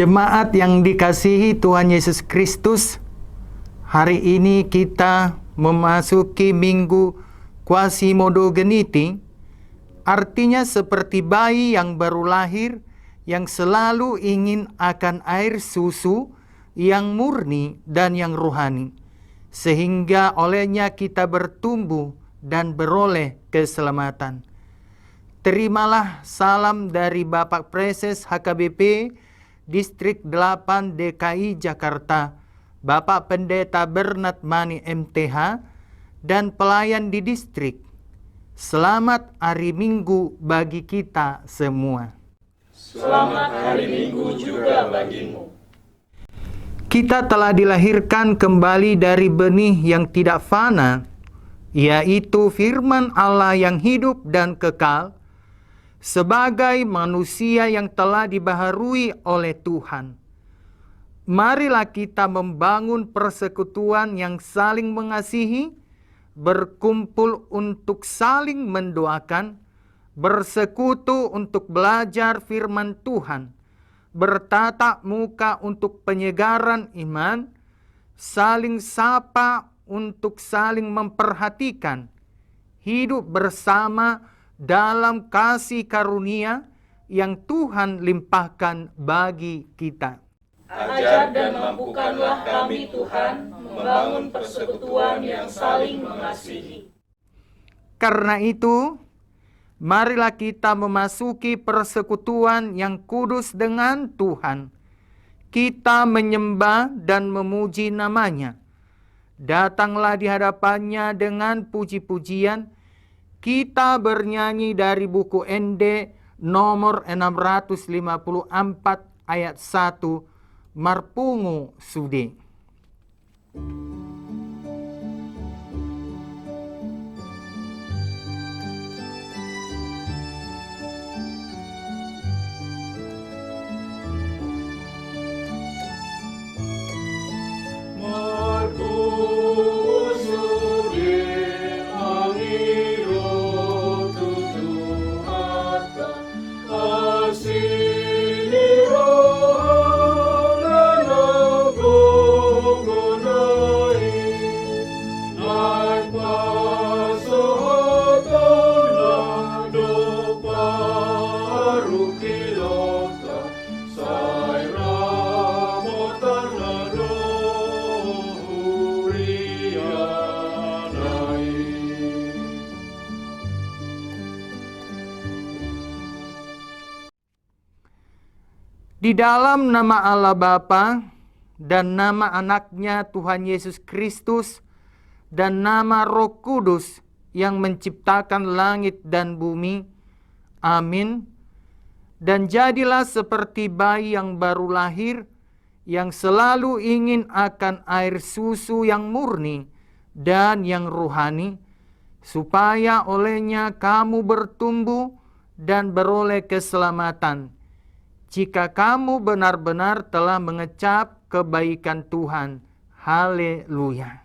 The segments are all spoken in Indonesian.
Jemaat yang dikasihi Tuhan Yesus Kristus, hari ini kita memasuki Minggu Quasimodo-Geniti, artinya seperti bayi yang baru lahir yang selalu ingin akan air susu yang murni dan yang rohani, sehingga olehnya kita bertumbuh dan beroleh keselamatan. Terimalah salam dari Bapak Preses HKBP Distrik 8 DKI Jakarta, Bapak Pendeta Bernard Mani MTH, dan pelayan di distrik. Selamat hari Minggu bagi kita semua. Selamat hari Minggu juga bagimu. Kita telah dilahirkan kembali dari benih yang tidak fana, yaitu firman Allah yang hidup dan kekal, sebagai manusia yang telah dibaharui oleh Tuhan. Marilah kita membangun persekutuan yang saling mengasihi, berkumpul untuk saling mendoakan, bersekutu untuk belajar firman Tuhan, bertatap muka untuk penyegaran iman, saling sapa untuk saling memperhatikan, hidup bersama dalam kasih karunia yang Tuhan limpahkan bagi kita. Ajar dan mampukanlah kami Tuhan membangun persekutuan yang saling mengasihi. Karena itu, marilah kita memasuki persekutuan yang kudus dengan Tuhan. Kita menyembah dan memuji namanya. Datanglah di hadapannya dengan puji-pujian. Kita bernyanyi dari buku ND nomor 654 ayat 1, Marpungu Sude. Di dalam nama Allah Bapa dan nama anaknya Tuhan Yesus Kristus dan nama Roh Kudus yang menciptakan langit dan bumi. Amin. Dan jadilah seperti bayi yang baru lahir, yang selalu ingin akan air susu yang murni dan yang rohani, supaya olehnya kamu bertumbuh dan beroleh keselamatan, jika kamu benar-benar telah mengecap kebaikan Tuhan. Haleluya.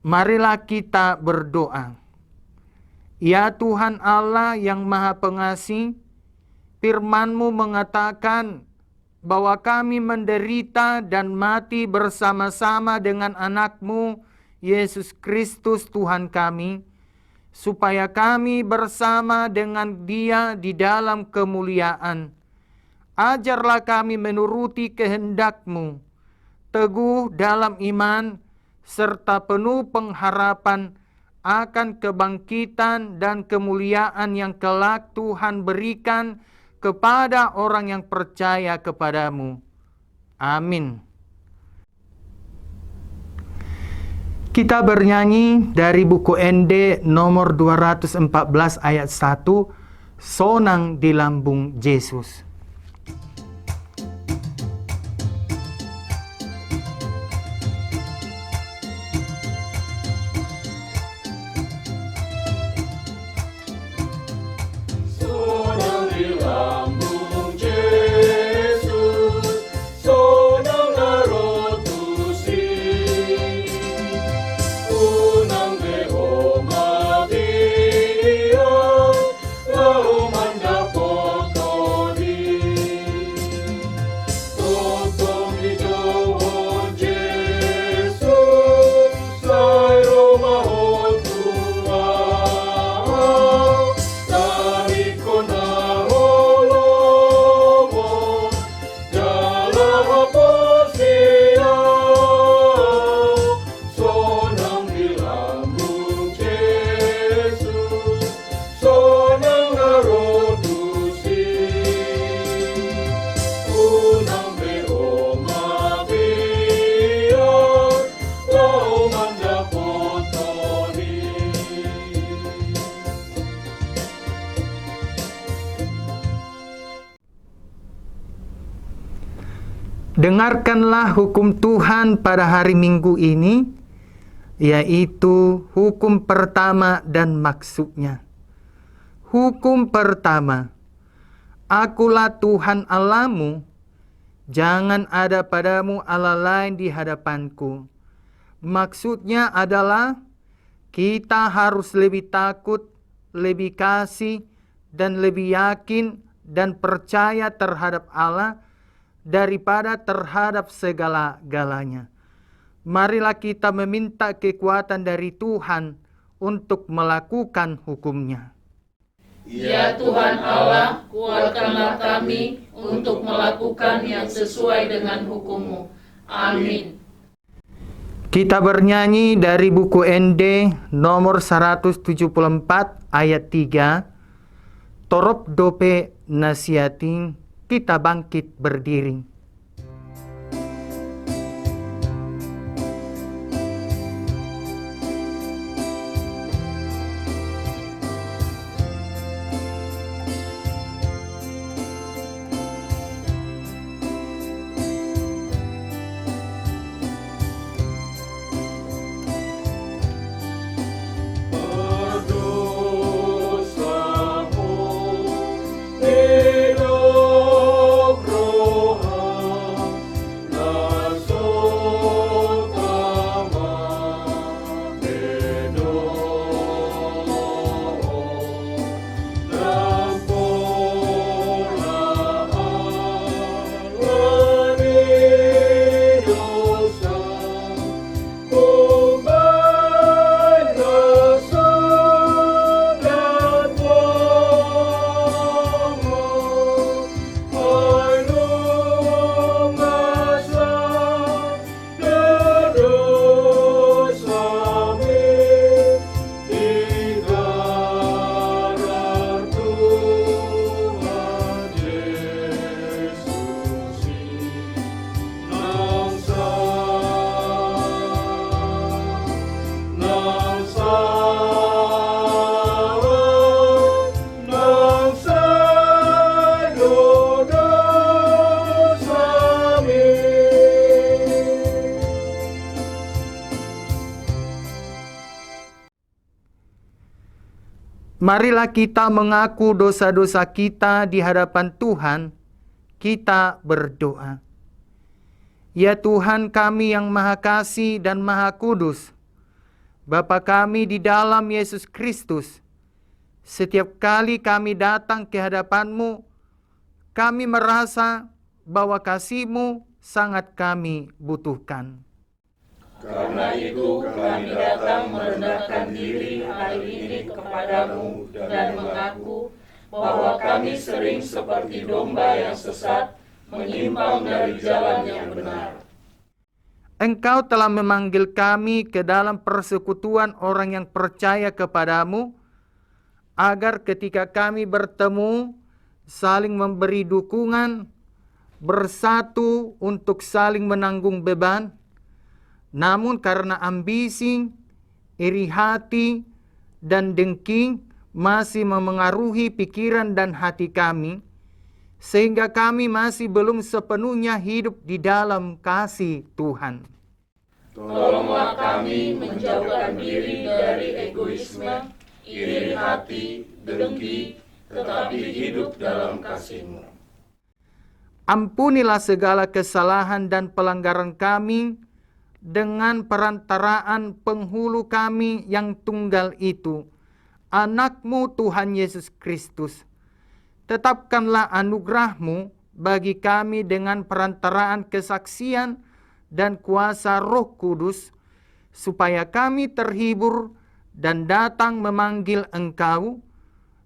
Marilah kita berdoa. Ya Tuhan Allah yang Maha Pengasih, firman-Mu mengatakan bahwa kami menderita dan mati bersama-sama dengan anak-Mu, Yesus Kristus Tuhan kami, supaya kami bersama dengan Dia di dalam kemuliaan. Ajarlah kami menuruti kehendak-Mu, teguh dalam iman, serta penuh pengharapan akan kebangkitan dan kemuliaan yang kelak Tuhan berikan kepada orang yang percaya kepadamu. Amin. Kita bernyanyi dari buku ND nomor 214 ayat 1, Sonang di Lambung Yesus. Dengarkanlah hukum Tuhan pada hari Minggu ini, yaitu hukum pertama dan maksudnya. Hukum pertama, Akulah Tuhan Allahmu, jangan ada padamu Allah lain di hadapanku. Maksudnya adalah kita harus lebih takut, lebih kasih, dan lebih yakin dan percaya terhadap Allah daripada terhadap segala-galanya. Marilah kita meminta kekuatan dari Tuhan untuk melakukan hukum-Nya. Ya Tuhan Allah, kuatkanlah kami untuk melakukan yang sesuai dengan hukum-Mu. Amin. Kita bernyanyi dari buku ND nomor 174 ayat 3. Torop dope nasihating, kita bangkit berdiri. Marilah kita mengaku dosa-dosa kita di hadapan Tuhan. Kita berdoa. Ya Tuhan kami yang Maha Kasih dan Maha Kudus, Bapa kami di dalam Yesus Kristus, setiap kali kami datang ke hadapan-Mu, kami merasa bahwa kasih-Mu sangat kami butuhkan. Karena itu kami datang merendahkan diri hari ini kepadamu dan mengaku bahwa kami sering seperti domba yang sesat, menyimpang dari jalan yang benar. Engkau telah memanggil kami ke dalam persekutuan orang yang percaya kepadamu, agar ketika kami bertemu, saling memberi dukungan, bersatu untuk saling menanggung beban. Namun karena ambisi, iri hati, dan dengki masih memengaruhi pikiran dan hati kami, sehingga kami masih belum sepenuhnya hidup di dalam kasih Tuhan. Tolonglah kami menjauhkan diri dari egoisme, iri hati, dengki, tetapi hidup dalam kasih-Mu. Ampunilah segala kesalahan dan pelanggaran kami dengan perantaraan penghulu kami yang tunggal itu, Anak-Mu Tuhan Yesus Kristus. Tetapkanlah anugerah-Mu bagi kami dengan perantaraan kesaksian dan kuasa Roh Kudus, supaya kami terhibur dan datang memanggil Engkau,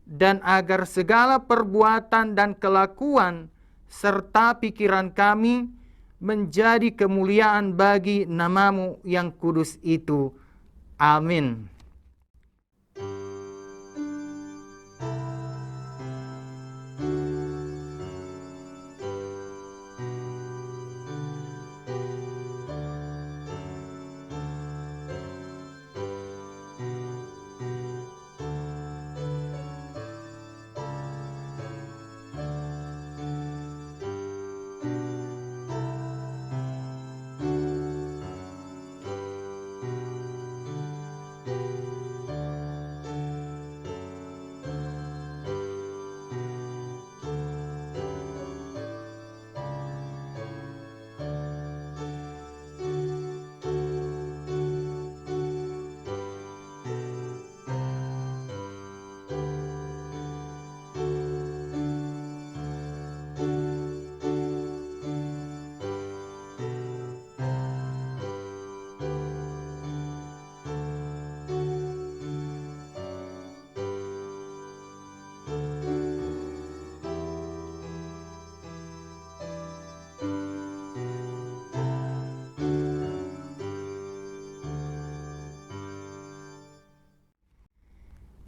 dan agar segala perbuatan dan kelakuan serta pikiran kami menjadi kemuliaan bagi nama-Mu yang kudus itu. Amin.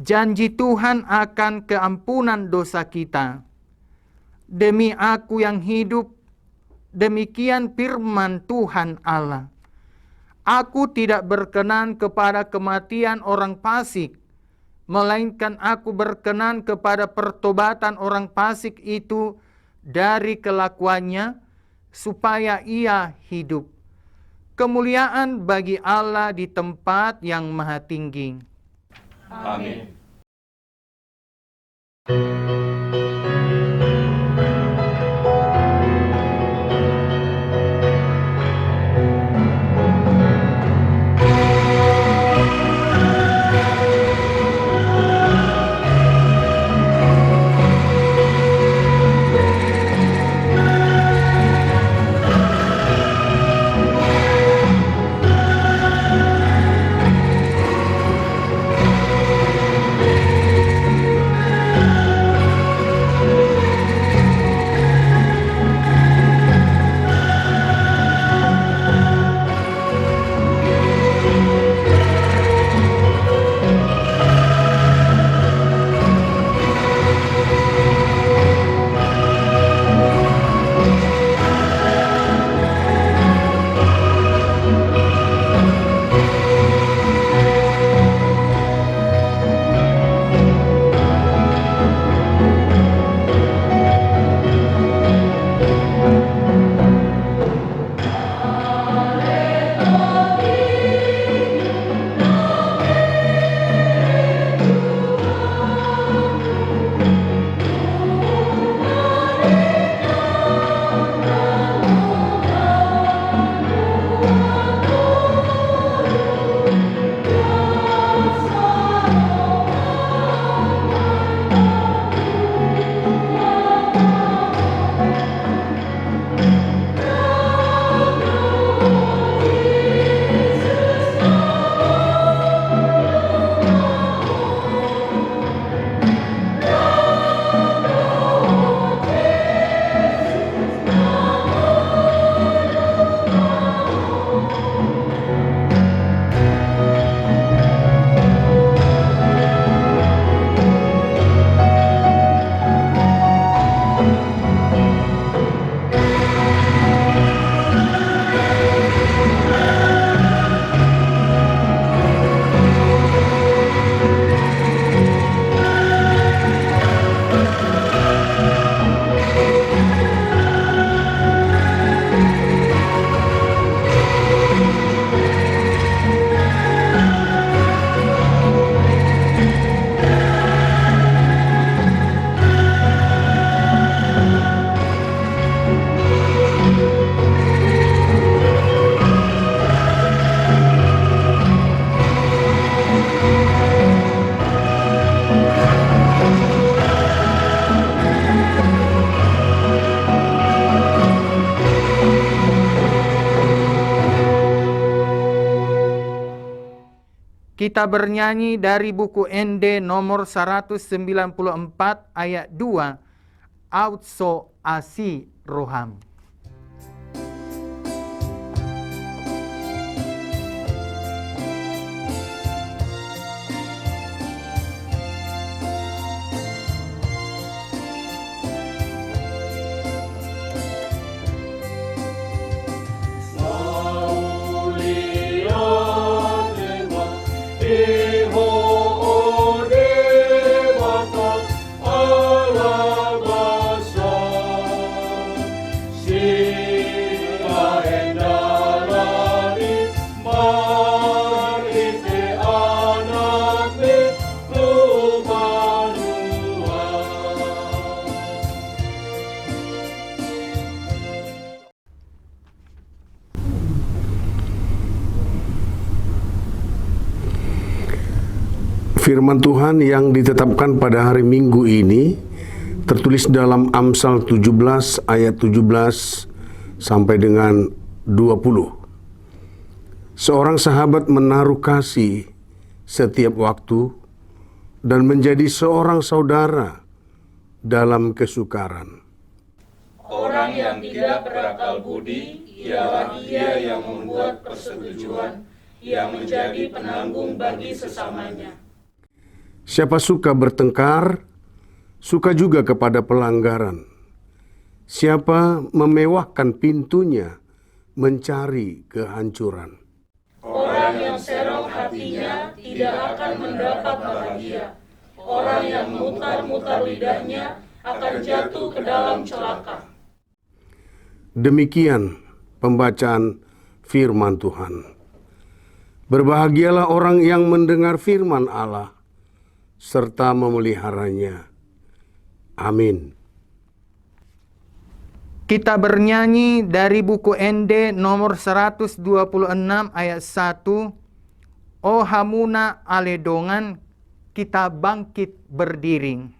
janji Tuhan akan keampunan dosa kita. Demi aku yang hidup, demikian firman Tuhan Allah. Aku tidak berkenan kepada kematian orang fasik, melainkan aku berkenan kepada pertobatan orang fasik itu dari kelakuannya, supaya ia hidup. Kemuliaan bagi Allah di tempat yang maha tinggi. Amin. Kita bernyanyi dari buku ND nomor 194 ayat 2, Autso Asi Roham. Firman Tuhan yang ditetapkan pada hari Minggu ini tertulis dalam Amsal 17 ayat 17 sampai dengan 20. Seorang sahabat menaruh kasih setiap waktu dan menjadi seorang saudara dalam kesukaran. Orang yang tidak berakal budi ialah dia yang membuat persetujuan, yang menjadi penanggung bagi sesamanya. Siapa suka bertengkar, suka juga kepada pelanggaran. Siapa memewahkan pintunya, mencari kehancuran. Orang yang serong hatinya tidak akan mendapat bahagia. Orang yang mutar-mutar lidahnya akan jatuh ke dalam celaka. Demikian pembacaan firman Tuhan. Berbahagialah orang yang mendengar firman Allah serta memeliharanya. Amin. Kita bernyanyi dari buku ND nomor 126 ayat 1. O hamuna aledongan, kita bangkit berdiri.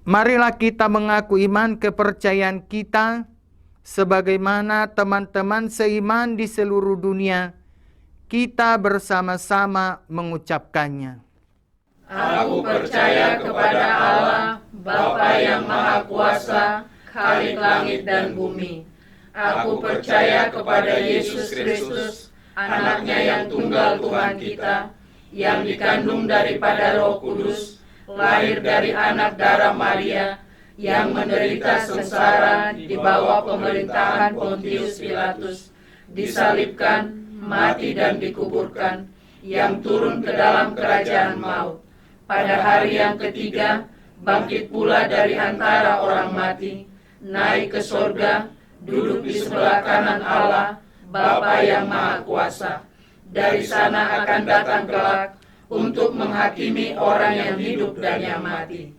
Marilah kita mengaku iman kepercayaan kita sebagaimana teman-teman seiman di seluruh dunia. Kita bersama-sama mengucapkannya. Aku percaya kepada Allah, Bapa yang Maha Kuasa, Khalik langit dan bumi. Aku percaya kepada Yesus Kristus, anaknya yang tunggal Tuhan kita, yang dikandung daripada Roh Kudus, lahir dari anak darah Maria, yang menderita sengsara di bawah pemerintahan Pontius Pilatus, disalibkan, mati dan dikuburkan, yang turun ke dalam kerajaan maut. Pada hari yang ketiga, bangkit pula dari antara orang mati, naik ke sorga, duduk di sebelah kanan Allah, Bapa yang Maha Kuasa. Dari sana akan datang kelak untuk menghakimi orang yang hidup dan yang mati.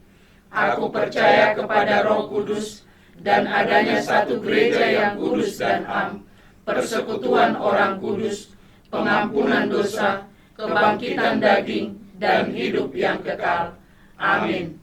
Aku percaya kepada Roh Kudus dan adanya satu gereja yang kudus dan am, persekutuan orang kudus, pengampunan dosa, kebangkitan daging, dan hidup yang kekal. Amin.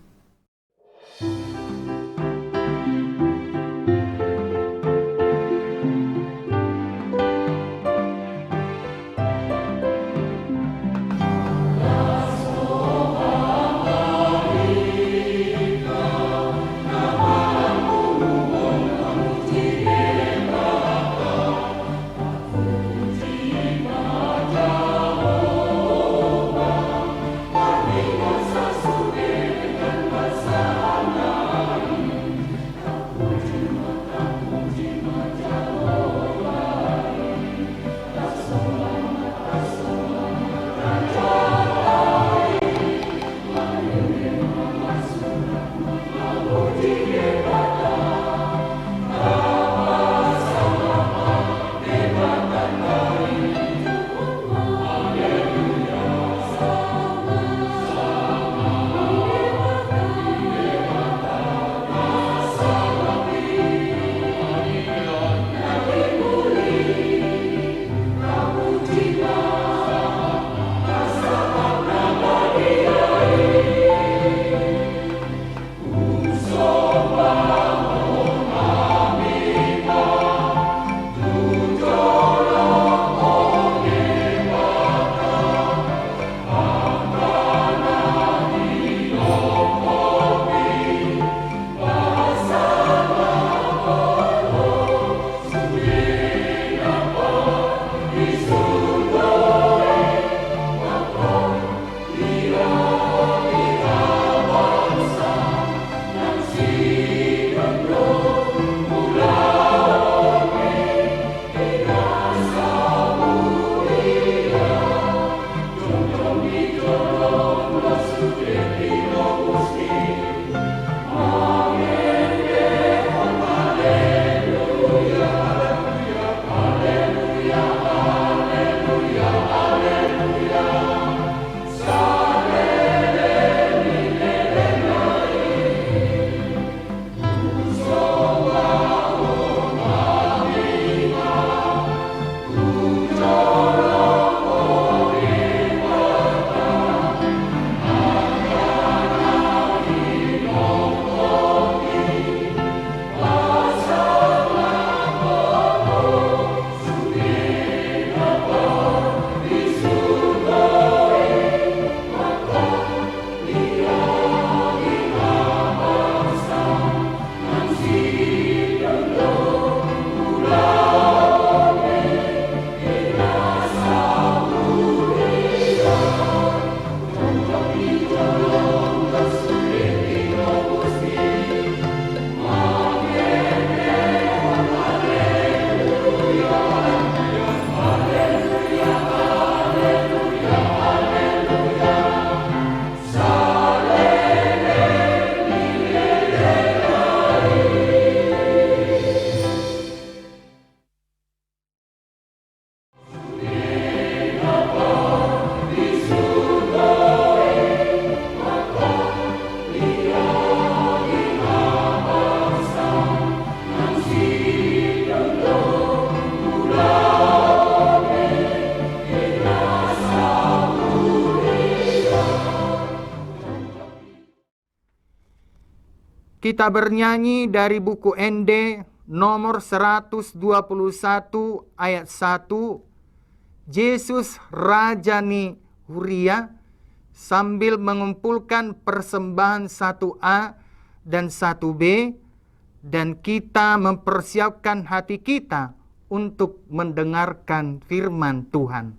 kita bernyanyi dari buku ND nomor 121 ayat 1, Yesus Rajani Huria, sambil mengumpulkan persembahan 1A dan 1B, dan kita mempersiapkan hati kita untuk mendengarkan firman Tuhan.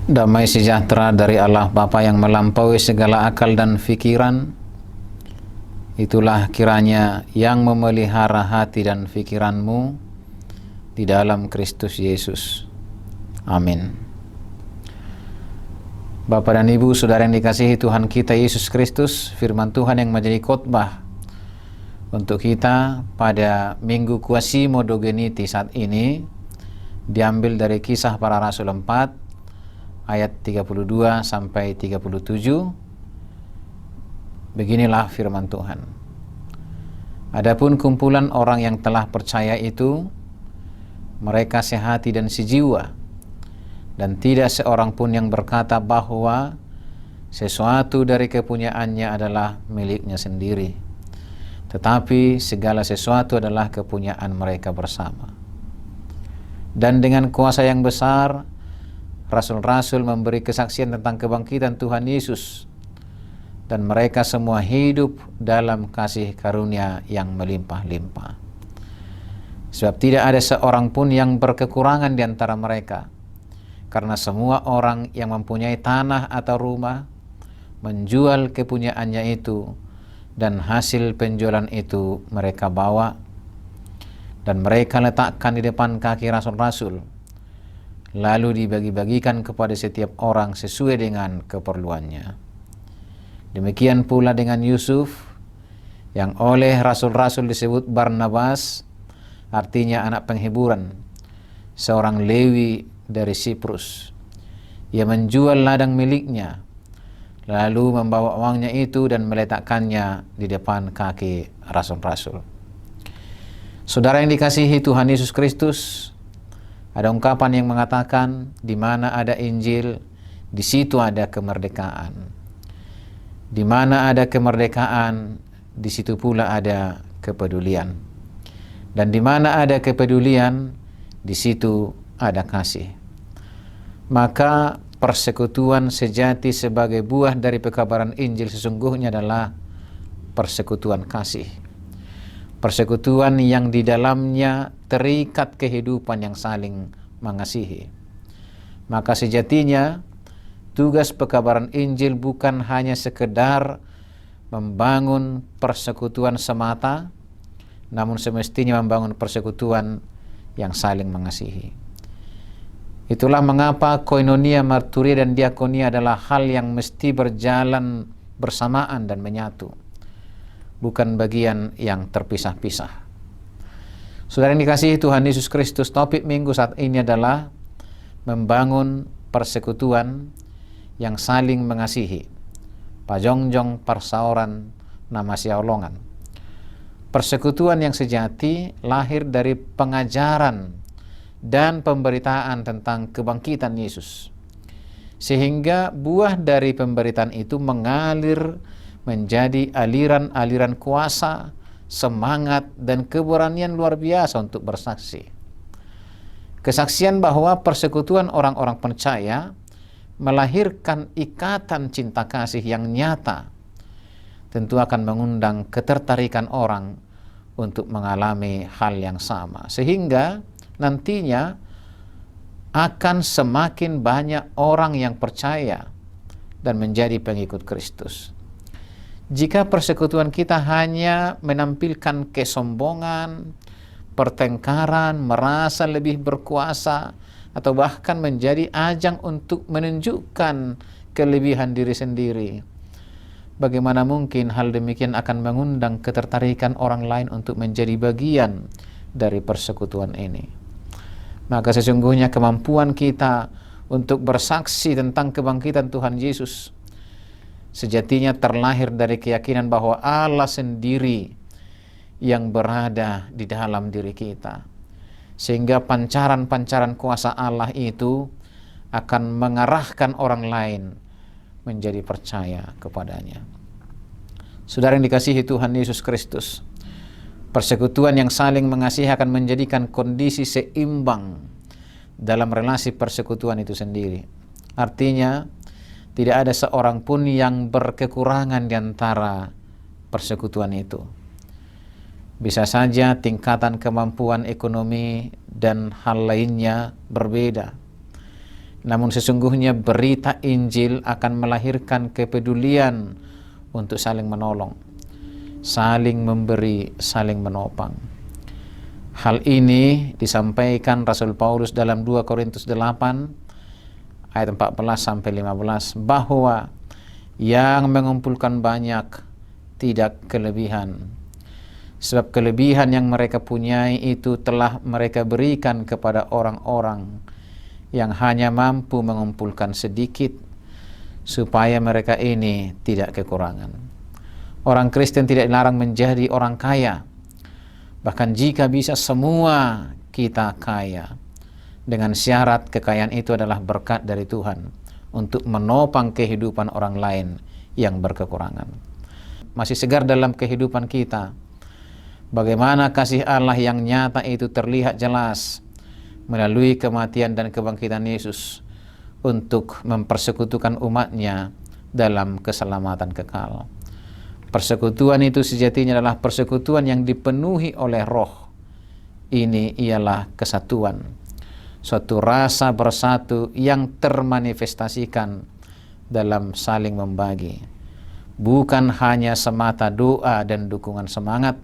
Damai sejahtera dari Allah Bapa yang melampaui segala akal dan fikiran, itulah kiranya yang memelihara hati dan fikiranmu di dalam Kristus Yesus. Amin. Bapak dan Ibu, saudara yang dikasihi Tuhan kita Yesus Kristus, firman Tuhan yang menjadi khotbah untuk kita pada Minggu Quasimodogeniti saat ini diambil dari Kisah Para Rasul 4 ayat 32 sampai 37. Beginilah firman Tuhan. Adapun kumpulan orang yang telah percaya itu, mereka sehati dan sejiwa, dan tidak seorang pun yang berkata bahwa sesuatu dari kepunyaannya adalah miliknya sendiri, tetapi segala sesuatu adalah kepunyaan mereka bersama. Dan dengan kuasa yang besar, rasul-rasul memberi kesaksian tentang kebangkitan Tuhan Yesus, dan mereka semua hidup dalam kasih karunia yang melimpah-limpah. Sebab tidak ada seorang pun yang berkekurangan di antara mereka, karena semua orang yang mempunyai tanah atau rumah menjual kepunyaannya itu, dan hasil penjualan itu mereka bawa, dan mereka letakkan di depan kaki rasul-rasul, lalu dibagi-bagikan kepada setiap orang sesuai dengan keperluannya. Demikian pula dengan Yusuf, yang oleh rasul-rasul disebut Barnabas, artinya anak penghiburan, seorang Lewi dari Siprus. Ia menjual ladang miliknya, lalu membawa uangnya itu dan meletakkannya di depan kaki rasul-rasul. Saudara yang dikasihi Tuhan Yesus Kristus, ada ungkapan yang mengatakan, di mana ada Injil, di situ ada kemerdekaan. Di mana ada kemerdekaan, di situ pula ada kepedulian. Dan di mana ada kepedulian, di situ ada kasih. Maka persekutuan sejati sebagai buah dari pekabaran Injil sesungguhnya adalah persekutuan kasih. Persekutuan yang di dalamnya terikat kehidupan yang saling mengasihi. Maka sejatinya tugas pekabaran Injil bukan hanya sekedar membangun persekutuan semata, namun semestinya membangun persekutuan yang saling mengasihi. Itulah mengapa koinonia, marturia, dan diakonia adalah hal yang mesti berjalan bersamaan dan menyatu, bukan bagian yang terpisah-pisah. Saudara yang dikasihi Tuhan Yesus Kristus, topik minggu saat ini adalah membangun persekutuan yang saling mengasihi. Pajongjong parsaoran nama siaolongan. Persekutuan yang sejati lahir dari pengajaran dan pemberitaan tentang kebangkitan Yesus, sehingga buah dari pemberitaan itu mengalir menjadi aliran-aliran kuasa, semangat, dan keberanian luar biasa untuk bersaksi. Kesaksian bahwa persekutuan orang-orang percaya melahirkan ikatan cinta kasih yang nyata tentu akan mengundang ketertarikan orang untuk mengalami hal yang sama, sehingga nantinya akan semakin banyak orang yang percaya dan menjadi pengikut Kristus. Jika persekutuan kita hanya menampilkan kesombongan, pertengkaran, merasa lebih berkuasa, atau bahkan menjadi ajang untuk menunjukkan kelebihan diri sendiri, bagaimana mungkin hal demikian akan mengundang ketertarikan orang lain untuk menjadi bagian dari persekutuan ini? Maka sesungguhnya kemampuan kita untuk bersaksi tentang kebangkitan Tuhan Yesus sejatinya terlahir dari keyakinan bahwa Allah sendiri yang berada di dalam diri kita, sehingga pancaran-pancaran kuasa Allah itu akan mengarahkan orang lain menjadi percaya kepadanya. Saudara yang dikasihi Tuhan Yesus Kristus, persekutuan yang saling mengasihi akan menjadikan kondisi seimbang dalam relasi persekutuan itu sendiri. Artinya, tidak ada seorang pun yang berkekurangan di antara persekutuan itu. Bisa saja tingkatan kemampuan ekonomi dan hal lainnya berbeda. Namun sesungguhnya berita Injil akan melahirkan kepedulian untuk saling menolong, saling memberi, saling menopang. Hal ini disampaikan Rasul Paulus dalam 2 Korintus 8 ayat 14-15, bahwa yang mengumpulkan banyak tidak kelebihan, sebab kelebihan yang mereka punyai itu telah mereka berikan kepada orang-orang yang hanya mampu mengumpulkan sedikit, supaya mereka ini tidak kekurangan. Orang Kristen tidak dilarang menjadi orang kaya, bahkan jika bisa semua kita kaya, dengan syarat kekayaan itu adalah berkat dari Tuhan untuk menopang kehidupan orang lain yang berkekurangan. Masih segar dalam kehidupan kita, bagaimana kasih Allah yang nyata itu terlihat jelas melalui kematian dan kebangkitan Yesus untuk mempersekutukan umatnya dalam keselamatan kekal. Persekutuan itu sejatinya adalah persekutuan yang dipenuhi oleh Roh. Ini ialah kesatuan, suatu rasa bersatu yang termanifestasikan dalam saling membagi, bukan hanya semata doa dan dukungan semangat,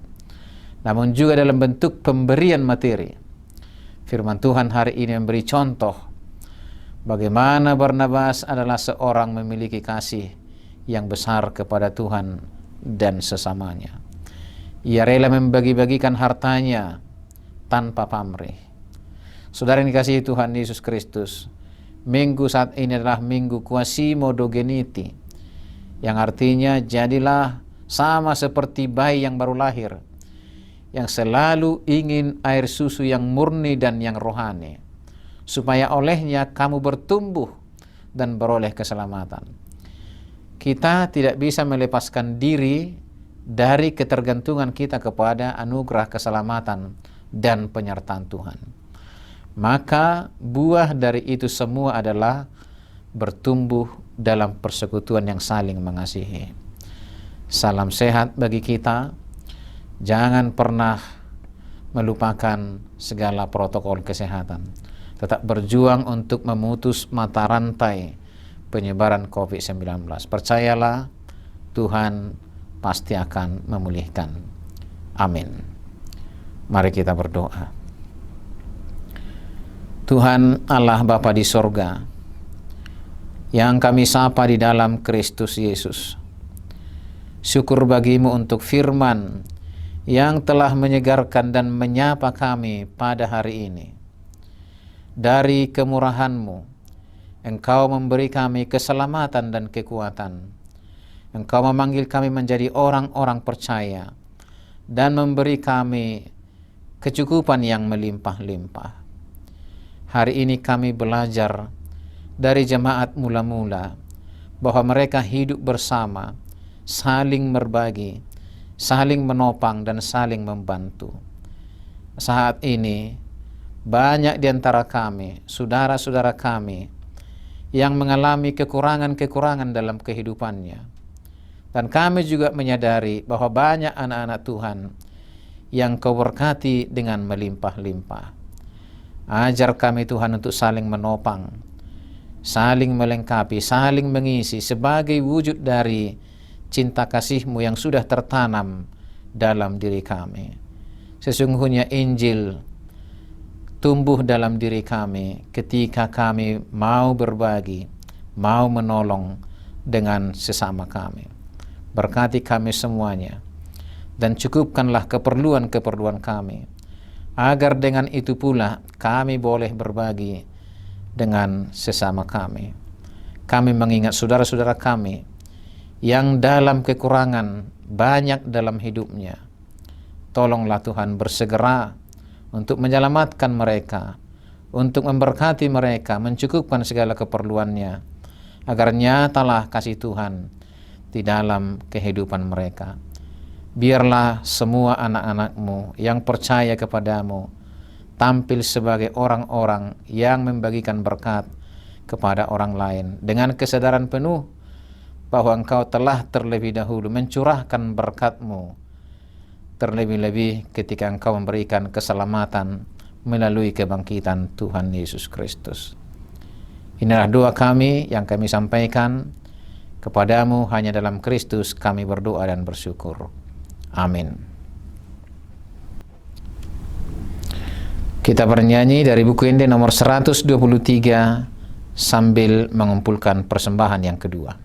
namun juga dalam bentuk pemberian materi. Firman Tuhan hari ini memberi contoh bagaimana Barnabas adalah seorang memiliki kasih yang besar kepada Tuhan dan sesamanya. Ia rela membagi-bagikan hartanya tanpa pamrih. Saudara yang dikasihi Tuhan Yesus Kristus, minggu saat ini adalah minggu Quasimodogeniti, yang artinya jadilah sama seperti bayi yang baru lahir, yang selalu ingin air susu yang murni dan yang rohani, supaya olehnya kamu bertumbuh dan beroleh keselamatan. Kita tidak bisa melepaskan diri dari ketergantungan kita kepada anugerah keselamatan dan penyertaan Tuhan. Maka buah dari itu semua adalah bertumbuh dalam persekutuan yang saling mengasihi. Salam sehat bagi kita. Jangan pernah melupakan segala protokol kesehatan. Tetap berjuang untuk memutus mata rantai penyebaran COVID-19. Percayalah, Tuhan pasti akan memulihkan. Amin. Mari kita berdoa. Tuhan Allah Bapa di sorga, yang kami sapa di dalam Kristus Yesus, syukur bagimu untuk firman yang telah menyegarkan dan menyapa kami pada hari ini. Dari kemurahan-Mu, Engkau memberi kami keselamatan dan kekuatan. Engkau memanggil kami menjadi orang-orang percaya, dan memberi kami kecukupan yang melimpah-limpah. Hari ini kami belajar dari jemaat mula-mula bahwa mereka hidup bersama, saling berbagi, saling menopang dan saling membantu. Saat ini banyak di antara kami, saudara-saudara kami, yang mengalami kekurangan-kekurangan dalam kehidupannya. Dan kami juga menyadari bahwa banyak anak-anak Tuhan yang Kau berkati dengan melimpah-limpah. Ajar kami Tuhan untuk saling menopang, saling melengkapi, saling mengisi sebagai wujud dari cinta kasih-Mu yang sudah tertanam dalam diri kami. Sesungguhnya Injil tumbuh dalam diri kami ketika kami mau berbagi, mau menolong dengan sesama kami. Berkati kami semuanya dan cukupkanlah keperluan-keperluan kami, agar dengan itu pula kami boleh berbagi dengan sesama kami. Kami mengingat saudara-saudara kami yang dalam kekurangan banyak dalam hidupnya. Tolonglah Tuhan bersegera untuk menyelamatkan mereka, untuk memberkati mereka, mencukupkan segala keperluannya, agar nyatalah kasih Tuhan di dalam kehidupan mereka. Biarlah semua anak-anak-Mu yang percaya kepadamu tampil sebagai orang-orang yang membagikan berkat kepada orang lain dengan kesadaran penuh bahwa Engkau telah terlebih dahulu mencurahkan berkat-Mu, terlebih-lebih ketika Engkau memberikan keselamatan melalui kebangkitan Tuhan Yesus Kristus. Inilah doa kami yang kami sampaikan kepadamu hanya dalam Kristus kami berdoa dan bersyukur. Amin. Kita bernyanyi dari buku Inde nomor 123 sambil mengumpulkan persembahan yang kedua.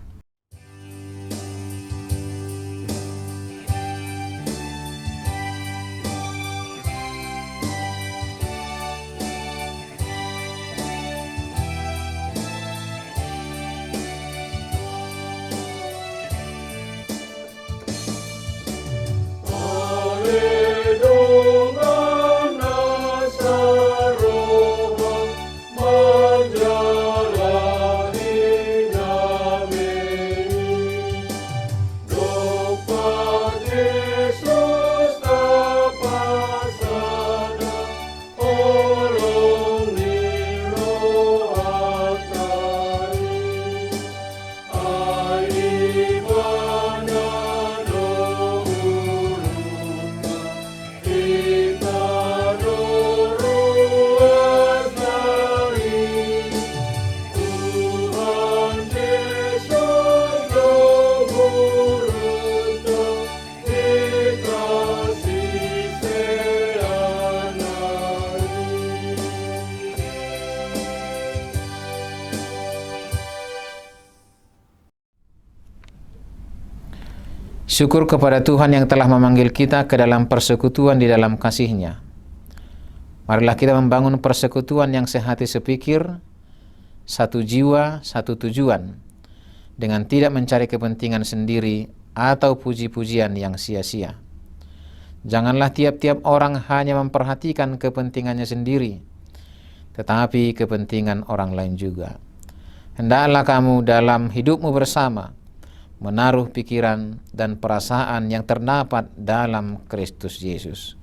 Syukur kepada Tuhan yang telah memanggil kita ke dalam persekutuan di dalam kasih-Nya. Marilah kita membangun persekutuan yang sehati sepikir, satu jiwa, satu tujuan, dengan tidak mencari kepentingan sendiri atau puji-pujian yang sia-sia. Janganlah tiap-tiap orang hanya memperhatikan kepentingannya sendiri, tetapi kepentingan orang lain juga. Hendaklah kamu dalam hidupmu bersama menaruh pikiran dan perasaan yang terdapat dalam Kristus Yesus.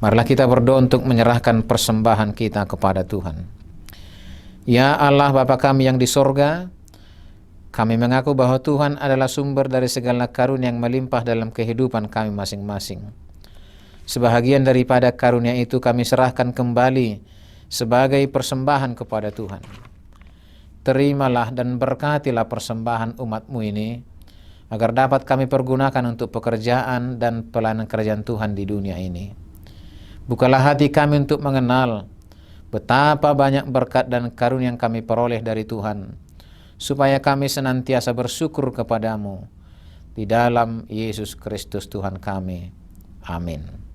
Marilah kita berdoa untuk menyerahkan persembahan kita kepada Tuhan. Ya Allah Bapa kami yang di sorga, kami mengaku bahwa Tuhan adalah sumber dari segala karunia yang melimpah dalam kehidupan kami masing-masing. Sebahagian daripada karunia itu kami serahkan kembali sebagai persembahan kepada Tuhan. Terimalah dan berkatilah persembahan umat-Mu ini, agar dapat kami pergunakan untuk pekerjaan dan pelayanan kerajaan Tuhan di dunia ini. Bukalah hati kami untuk mengenal betapa banyak berkat dan karunia yang kami peroleh dari Tuhan, supaya kami senantiasa bersyukur kepadamu. Di dalam Yesus Kristus Tuhan kami. Amin.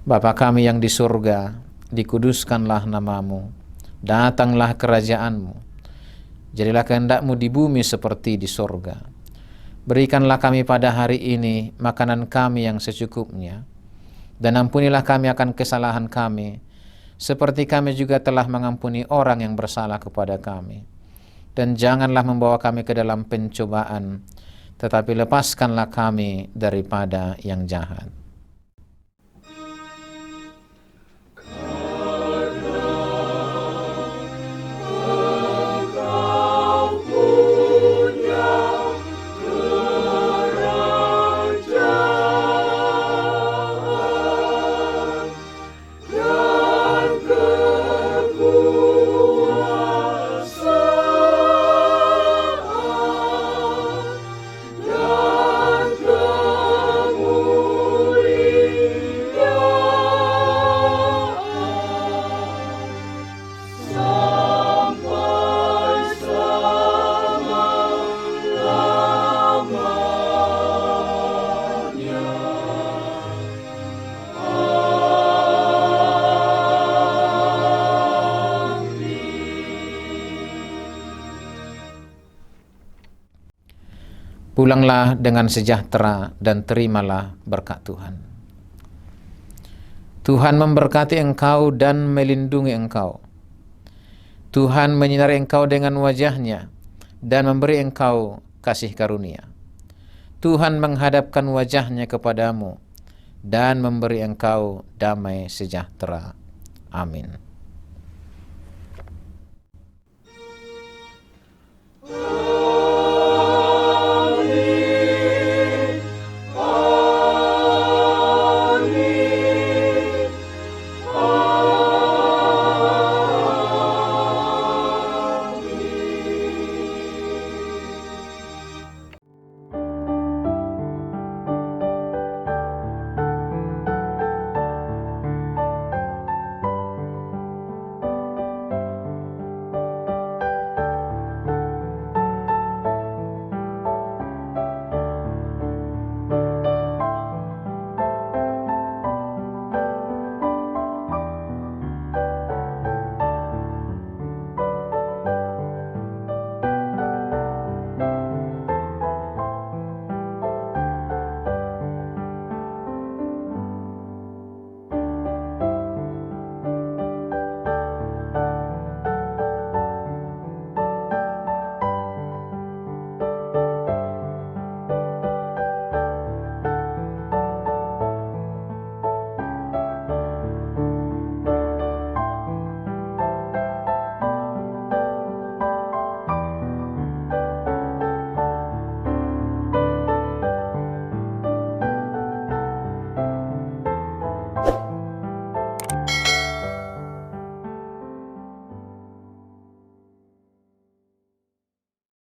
Bapa kami yang di surga, dikuduskanlah namamu, datanglah kerajaanmu, jadilah kehendak-Mu di bumi seperti di surga. Berikanlah kami pada hari ini makanan kami yang secukupnya, dan ampunilah kami akan kesalahan kami, seperti kami juga telah mengampuni orang yang bersalah kepada kami. Dan janganlah membawa kami ke dalam pencobaan, tetapi lepaskanlah kami daripada yang jahat. Pulanglah dengan sejahtera dan terimalah berkat Tuhan. Tuhan memberkati engkau dan melindungi engkau. Tuhan menyinari engkau dengan wajah-Nya dan memberi engkau kasih karunia. Tuhan menghadapkan wajah-Nya kepadamu dan memberi engkau damai sejahtera. Amin.